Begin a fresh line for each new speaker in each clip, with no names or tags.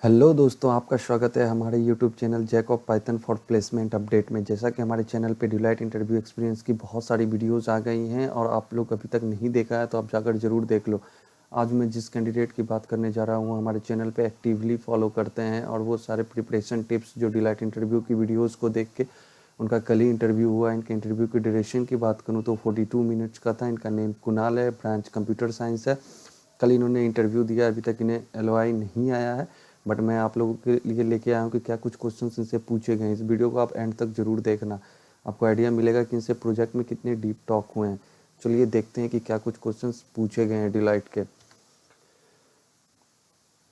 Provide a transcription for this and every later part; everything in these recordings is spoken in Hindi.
हेलो दोस्तों, आपका स्वागत है हमारे YouTube channel Jack of Python for placement update में। जैसा कि हमारे चैनल पे डिलाइट इंटरव्यू एक्सपीरियंस की बहुत सारी वीडियोस आ गई हैं और आप लोग अभी तक नहीं देखा है तो आप जाकर ज़रूर देख लो। आज मैं जिस कैंडिडेट की बात करने जा रहा हूँ हमारे चैनल पे एक्टिवली फॉलो करते हैं और वो सारे प्रिपरेशन टिप्स जो डिलाइट इंटरव्यू की वीडियोज़ को देख के उनका कल ही इंटरव्यू हुआ। इनके इंटरव्यू की ड्यूरेशन की बात करूँ तो 42 मिनट्स का था। इनका नेम कुणाल है, ब्रांच कंप्यूटर साइंस है। कल इन्होंने इंटरव्यू दिया, अभी तक इन्हें LOI नहीं आया है, बट मैं आप लोगों के लिए लेके आया हूँ कि क्या कुछ क्वेश्चन इनसे पूछे गए हैं। इस वीडियो को आप एंड तक जरूर देखना, आपको आइडिया मिलेगा कि इनसे प्रोजेक्ट में कितने डीप टॉक हुए हैं। चलिए देखते हैं कि क्या कुछ क्वेश्चन पूछे गए हैं डिलाइट के।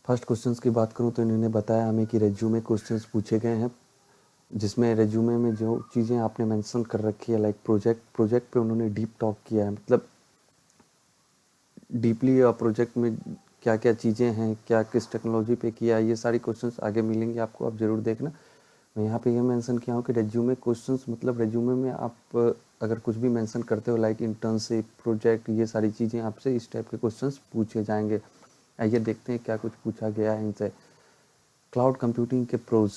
फर्स्ट क्वेश्चन की बात करूँ तो इन्होंने बताया हमें कि रेज्यूमे क्वेश्चन पूछे गए हैं, जिसमें रेज्यूमे में जो चीज़ें आपने मेंशन कर रखी है लाइक प्रोजेक्ट पे उन्होंने डीप टॉक किया है, मतलब डीपली प्रोजेक्ट में क्या क्या चीज़ें हैं, क्या किस टेक्नोलॉजी पे किया है, ये सारी क्वेश्चंस आगे मिलेंगे आपको, आप ज़रूर देखना। मैं यहाँ पे ये मेंशन किया हूँ कि रेज्यूमे क्वेश्चंस मतलब रेज्यूमे में आप अगर कुछ भी मेंशन करते हो लाइक इंटर्नशिप, प्रोजेक्ट, ये सारी चीज़ें आपसे इस टाइप के क्वेश्चंस पूछे जाएंगे। आइए देखते हैं क्या कुछ पूछा गया है इनसे। क्लाउड कंप्यूटिंग के प्रोज,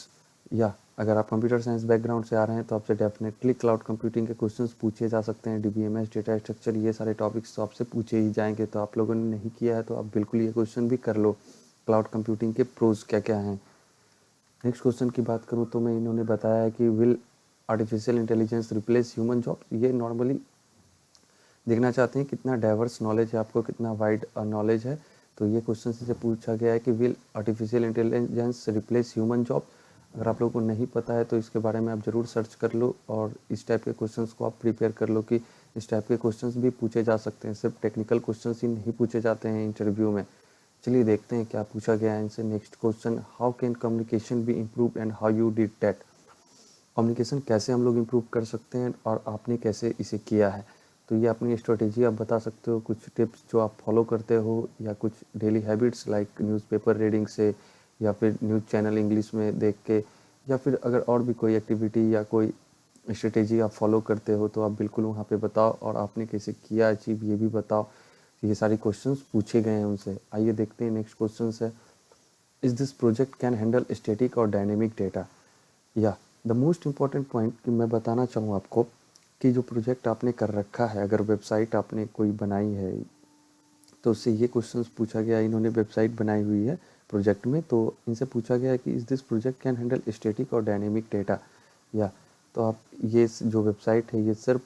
या अगर आप कंप्यूटर साइंस बैकग्राउंड से आ रहे हैं तो आपसे डेफिनेटली क्लाउड कंप्यूटिंग के क्वेश्चंस पूछे जा सकते हैं। DBMS, डेटा स्ट्रक्चर, ये सारे टॉपिक्स तो आपसे पूछे ही जाएंगे। तो आप लोगों ने नहीं किया है तो आप बिल्कुल ये क्वेश्चन भी कर लो, क्लाउड कंप्यूटिंग के प्रोज क्या क्या हैं। नेक्स्ट क्वेश्चन की बात करूँ तो मैं इन्होंने बताया है कि will artificial intelligence replace human job. ये नॉर्मली देखना चाहते हैं कितना डाइवर्स नॉलेज है आपको, कितना वाइड नॉलेज है। तो ये क्वेश्चन से पूछा गया है कि will artificial intelligence replace human job. अगर आप लोगों को नहीं पता है तो इसके बारे में आप ज़रूर सर्च कर लो और इस टाइप के क्वेश्चंस को आप प्रिपेयर कर लो कि इस टाइप के क्वेश्चंस भी पूछे जा सकते हैं। सिर्फ टेक्निकल क्वेश्चंस ही नहीं पूछे जाते हैं इंटरव्यू में। चलिए देखते हैं क्या पूछा गया है इनसे। Next question, how can communication B improve and how you did that. Communication कैसे हम लोग इम्प्रूव कर सकते हैं और आपने कैसे इसे किया है। तो ये अपनी स्ट्रेटेजी आप बता सकते हो, कुछ टिप्स जो आप फॉलो करते हो या कुछ daily habits like newspaper reading से या फिर न्यूज़ चैनल इंग्लिश में देख के, या फिर अगर और भी कोई एक्टिविटी या कोई स्ट्रेटेजी आप फॉलो करते हो तो आप बिल्कुल वहाँ पे बताओ और आपने कैसे किया अचीव ये भी बताओ। ये सारे क्वेश्चंस पूछे गए हैं उनसे। आइए देखते हैं नेक्स्ट क्वेश्चन है, is this project can handle static और डायनेमिक डेटा। या द मोस्ट इम्पॉर्टेंट पॉइंट कि मैं बताना चाहूँ आपको कि जो प्रोजेक्ट आपने कर रखा है, अगर वेबसाइट आपने कोई बनाई है तो उससे ये क्वेश्चंस पूछा गया। इन्होंने वेबसाइट बनाई हुई है प्रोजेक्ट में, तो इनसे पूछा गया है कि इस this project can handle static और डायनेमिक डेटा। या तो आप ये जो वेबसाइट है ये सिर्फ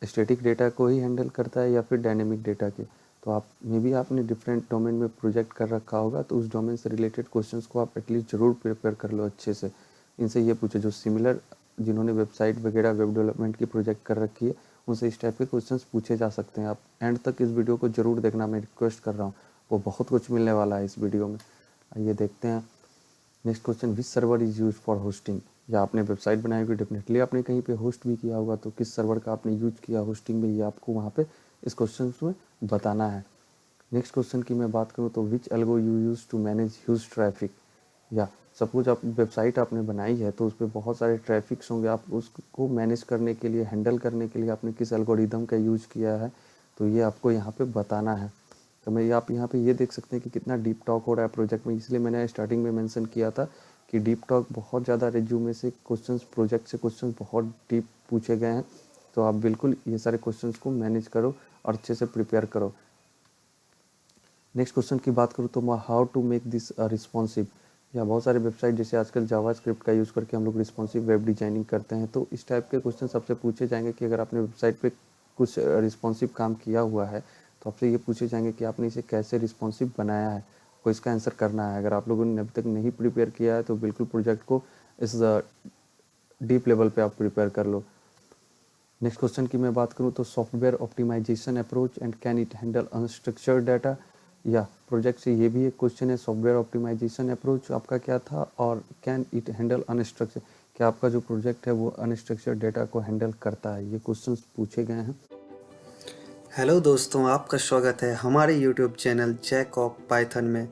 स्टैटिक डेटा को ही हैंडल करता है या फिर डायनेमिक डेटा के। तो आप मे बी आपने डिफरेंट डोमेन में प्रोजेक्ट कर रखा होगा, तो उस डोमेन से रिलेटेड क्वेश्चंस को आप एटलीस्ट ज़रूर प्रिपेयर कर लो अच्छे से। इनसे ये पूछे जो सिमिलर, जिन्होंने वेबसाइट वगैरह वेब डेवलपमेंट की प्रोजेक्ट कर रखी है, उनसे इस टाइप के क्वेश्चंस पूछे जा सकते हैं। आप एंड तक इस वीडियो को जरूर देखना, मैं रिक्वेस्ट कर रहा हूँ, वो बहुत कुछ मिलने वाला है इस वीडियो में। आइए देखते हैं next question, which server is use for hosting. या आपने वेबसाइट बनाई हुई, डेफिनेटली आपने कहीं पे होस्ट भी किया होगा, तो किस सर्वर का आपने यूज किया होस्टिंग में, ये आपको वहाँ पे इस क्वेश्चन में बताना है। नेक्स्ट क्वेश्चन की मैं बात करूँ तो which algo you use to manage huge traffic. या सपोज आप वेबसाइट आपने बनाई है तो उस पर बहुत सारे ट्रैफिक्स होंगे, आप उसको मैनेज करने के लिए, हैंडल करने के लिए आपने किस एल्गोरिदम का यूज किया है, तो ये आपको यहाँ पे बताना है। तो मैं आप यहाँ पे ये देख सकते हैं कि कितना डीप टॉक हो रहा है प्रोजेक्ट में, इसलिए मैंने स्टार्टिंग में मेंशन किया था कि डीप टॉक बहुत ज़्यादा रिज्यूमे से क्वेश्चंस, प्रोजेक्ट से क्वेश्चंस बहुत डीप पूछे गए हैं। तो आप बिल्कुल ये सारे क्वेश्चंस को मैनेज करो और अच्छे से प्रिपेयर करो। नेक्स्ट क्वेश्चन की बात करूँ तो how to make this responsive. या बहुत सारे वेबसाइट जैसे आजकल जावास्क्रिप्ट का यूज़ करके हम लोग रिस्पॉन्सिव वेब डिजाइनिंग करते हैं, तो इस टाइप के क्वेश्चन सबसे पूछे जाएंगे कि अगर आपने वेबसाइट पे कुछ रिस्पॉन्सिव काम किया हुआ है तो आपसे ये पूछे जाएंगे कि आपने इसे कैसे रिस्पॉन्सिव बनाया है, को इसका आंसर करना है। अगर आप लोगों ने अभी तक नहीं प्रिपेयर किया है तो बिल्कुल प्रोजेक्ट को इस डीप लेवल पे आप प्रिपेयर कर लो। नेक्स्ट क्वेश्चन की मैं बात करूं तो software optimisation approach and can it handle unstructured data. या प्रोजेक्ट से ये भी एक क्वेश्चन है, सॉफ्टवेयर ऑप्टिमाइजेशन अप्रोच आपका क्या था और कैन इट हैंडल अनस्ट्रक्चर, क्या आपका जो प्रोजेक्ट है वो अनस्ट्रक्चर्ड डाटा को हैंडल करता है। ये क्वेश्चंस पूछे गए हैं।
हेलो दोस्तों, आपका स्वागत है हमारे YouTube channel Jack of Python में।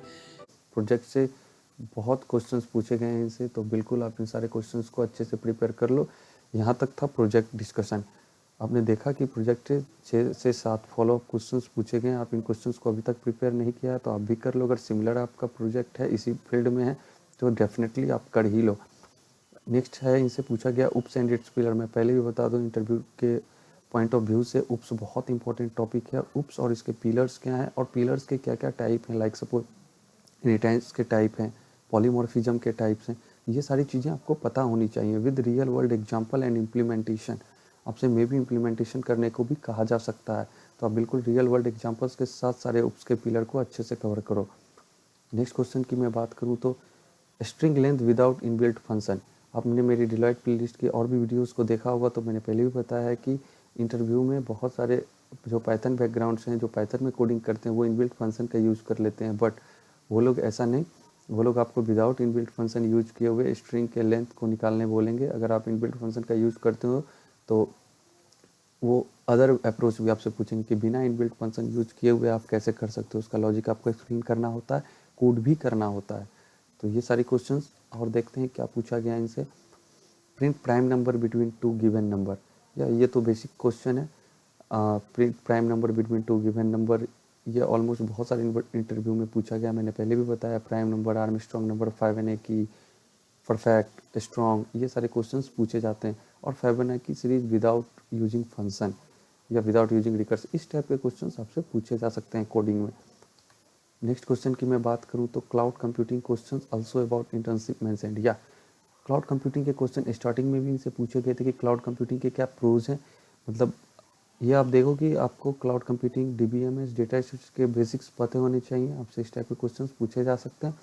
प्रोजेक्ट से बहुत क्वेश्चंस पूछे गए हैं इनसे, तो बिल्कुल आप इन सारे क्वेश्चंस को अच्छे से प्रिपेयर कर लो। यहाँ तक था प्रोजेक्ट डिस्कशन। आपने देखा कि प्रोजेक्ट से 6 से 7 फॉलो अप क्वेश्चंस पूछे गए हैं। आप इन क्वेश्चंस को अभी तक प्रिपेयर नहीं किया है तो आप भी कर लो। अगर सिमिलर आपका प्रोजेक्ट है, इसी फील्ड में है, तो डेफिनेटली आप कर ही लो। नेक्स्ट है, इनसे पूछा गया उप्स एंड इट्स पिलर। मैं पहले भी बता दूं, इंटरव्यू के पॉइंट ऑफ व्यू से उप्स बहुत इंपॉर्टेंट टॉपिक है। उप्स और इसके पिलर्स क्या हैं और पिलर्स के क्या क्या टाइप हैं, लाइक सपोज इनहेरिटेंस के टाइप हैं, पॉलीमॉर्फिज्म के टाइप्स हैं। ये सारी चीज़ें आपको पता होनी चाहिए with real world example and implementation. आपसे मे भी इम्प्लीमेंटेशन करने को भी कहा जा सकता है, तो आप बिल्कुल रियल वर्ल्ड एग्जाम्पल्स के साथ सारे उप्स के पिलर को अच्छे से कवर करो। नेक्स्ट क्वेश्चन की मैं बात करूँ तो string length without inbuilt function. आपने मेरी डिलॉयट प्लेलिस्ट की और भी वीडियोस को देखा होगा, तो मैंने पहले भी बताया है कि इंटरव्यू में बहुत सारे जो पाइथन बैकग्राउंड्स हैं, जो पाइथन में कोडिंग करते हैं, वो इनबिल्ट फंक्शन का यूज़ कर लेते हैं, बट वो लोग ऐसा नहीं, वो लोग आपको विदाउट इनबिल्ट फंक्शन यूज किए हुए स्ट्रिंग के लेंथ को निकालने बोलेंगे। अगर आप इनबिल्ट फंक्शन का यूज़ करते हो तो वो अदर अप्रोच भी आपसे पूछेंगे कि बिना इनबिल्ट फंक्शन यूज किए हुए आप कैसे कर सकते हो, उसका लॉजिक आपको एक्सप्लेन करना होता है, कोड भी करना होता है। तो ये सारी क्वेश्चंस और देखते हैं क्या पूछा गया इनसे। Print prime number between two given number, या ये तो बेसिक क्वेश्चन है। Print prime number between two given number, ये ऑलमोस्ट बहुत सारे इंटरव्यू में पूछा गया। मैंने पहले भी बताया, prime number, Armstrong number, Fibonacci, perfect, strong, ये सारे क्वेश्चंस पूछे जाते हैं। और Fibonacci series without using function या विदाउट यूजिंग रिकर्स, इस टाइप के क्वेश्चंस आपसे पूछे जा सकते हैं कोडिंग में। नेक्स्ट क्वेश्चन की मैं बात करूं तो cloud computing question also about internship mentioned. या क्लाउड कंप्यूटिंग के क्वेश्चन स्टार्टिंग में भी इनसे पूछे गए थे कि क्लाउड कंप्यूटिंग के क्या प्रोज हैं। मतलब ये आप देखो कि आपको cloud computing, DBMS, data storage के बेसिक्स पते होने चाहिए, आपसे इस टाइप के क्वेश्चंस पूछे जा सकते हैं।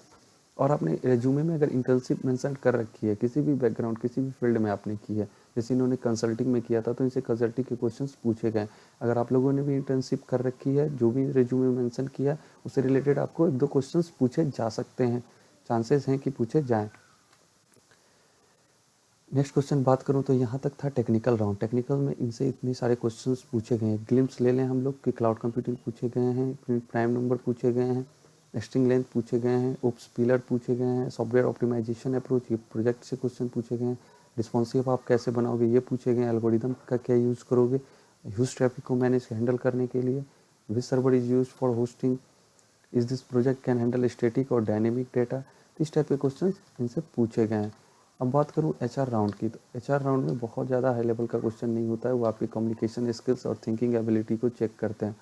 और आपने रेज्यूमे में अगर इंटर्नशिप मेंशन कर रखी है, किसी भी बैकग्राउंड, किसी भी फील्ड में आपने की है, जैसे इन्होंने कंसल्टिंग में किया था तो इनसे कंसल्टिंग के क्वेश्चंस पूछे गए। अगर आप लोगों ने भी इंटर्नशिप कर रखी है, जो भी रेज्यूमे में मेंशन किया, उससे रिलेटेड आपको एक दो क्वेश्चंस पूछे जा सकते हैं, चांसेस हैं कि पूछे जाएँ। नेक्स्ट क्वेश्चन बात करूं तो यहाँ तक था टेक्निकल राउंड। टेक्निकल में इनसे इतने सारे क्वेश्चंस पूछे गए हैं। ग्लिम्स ले लें हम लोग कि क्लाउड कंप्यूटिंग पूछे गए हैं, प्राइम नंबर पूछे गए हैं, स्ट्रिंग लेंथ पूछे गए हैं, उप्स पिलर पूछे गए हैं, सॉफ्टवेयर ऑप्टिमाइजेशन अप्रोच, ये प्रोजेक्ट से क्वेश्चन पूछे गए हैं, रिस्पॉन्सिव आप कैसे बनाओगे ये पूछे गए हैं, एल्गोरिदम का क्या यूज़ करोगे ह्यूज ट्रैफिक को मैनेज हैंडल करने के लिए, which server is use for hosting, is this project can handle static और डायनेमिक डेटा। इस टाइप के क्वेश्चन इनसे पूछे गए हैं। अब बात करूँ एचआर राउंड की, तो एचआर राउंड में बहुत ज़्यादा हाई लेवल का क्वेश्चन नहीं होता है, वो आपकी कम्युनिकेशन स्किल्स और थिंकिंग एबिलिटी को चेक करते हैं।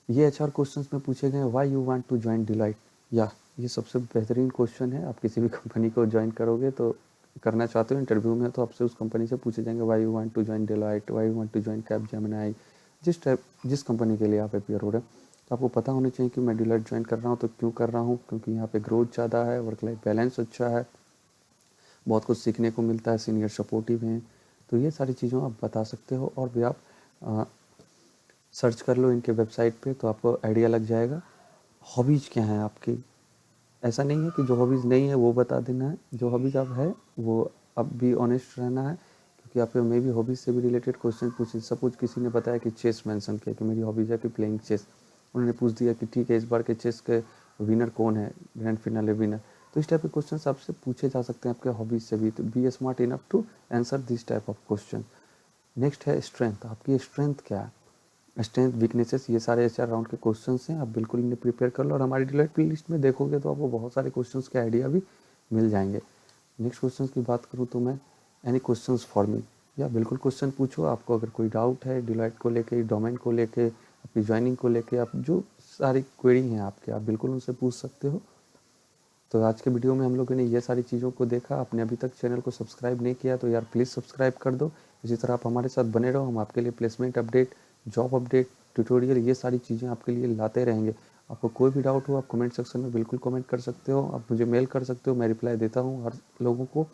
ये एचआर क्वेश्चंस में पूछे गए हैं, why you want to join Deloitte. या ये सबसे बेहतरीन क्वेश्चन है। आप किसी भी कंपनी को ज्वाइन करोगे तो करना चाहते हो इंटरव्यू में, तो आपसे उस कंपनी से पूछे जाएंगे, why you want to join Deloitte, why you want to join Capgemini. जिस कंपनी के लिए आप अपियर हो रहे हैं, तो आपको पता होना चाहिए कि मैं डिलाइट ज्वाइन कर रहा हूँ तो क्यों कर रहा हूँ, क्योंकि यहाँ पे ग्रोथ ज़्यादा है, वर्क लाइफ बैलेंस अच्छा है, बहुत कुछ सीखने को मिलता है, सीनियर सपोर्टिव हैं। तो ये सारी चीज़ों आप बता सकते हो, और भी आप सर्च कर लो इनके वेबसाइट पे तो आपको आइडिया लग जाएगा। हॉबीज़ क्या हैं आपकी, ऐसा नहीं है कि जो हॉबीज़ नहीं है वो बता देना है, जो हॉबीज़ आप है वो अब भी ऑनेस्ट रहना है, क्योंकि आपके मे भी हॉबीज़ से भी रिलेटेड क्वेश्चन पूछे। सपोज किसी ने बताया कि चेस मेंशन किया कि मेरी हॉबीज़ है कि प्लेइंग चेस, उन्होंने पूछ दिया कि ठीक है इस बार के चेस के विनर कौन है, ग्रैंड फिनाले विनर। तो इस टाइप के क्वेश्चन आपसे पूछे जा सकते हैं आपके हॉबीज़ से भी, तो be smart enough to answer this type of question. Next है स्ट्रेंथ, आपकी स्ट्रेंथ क्या है, स्ट्रेंथ वीकनेसेस, ये सारे एचआर राउंड के क्वेश्चंस हैं, आप बिल्कुल इन्हें प्रिपेयर कर लो, और हमारी डिलाइट प्ले लिस्ट में देखोगे तो आपको बहुत सारे क्वेश्चंस के आइडिया भी मिल जाएंगे। नेक्स्ट क्वेश्चंस की बात करूँ तो मैं, एनी क्वेश्चंस फॉर मी, या बिल्कुल क्वेश्चन पूछो, आपको अगर कोई डाउट है डिलाइट को लेके, डोमेन को लेके, आपकी ज्वाइनिंग को लेके, आप जो सारी क्वेरी हैं आपके, आप बिल्कुल उनसे पूछ सकते हो। तो आज के वीडियो में हम लोगों ने ये सारी चीज़ों को देखा। आपने अभी तक चैनल को सब्सक्राइब नहीं किया तो यार प्लीज़ सब्सक्राइब कर दो। इसी तरह आप हमारे साथ बने रहो, हम आपके लिए placement update, job update, tutorial, ये सारी चीज़ें आपके लिए लाते रहेंगे। आपको कोई भी डाउट हो आप कमेंट सेक्शन में बिल्कुल कमेंट कर सकते हो, आप मुझे मेल कर सकते हो, मैं रिप्लाई देता हूँ हर लोगों को।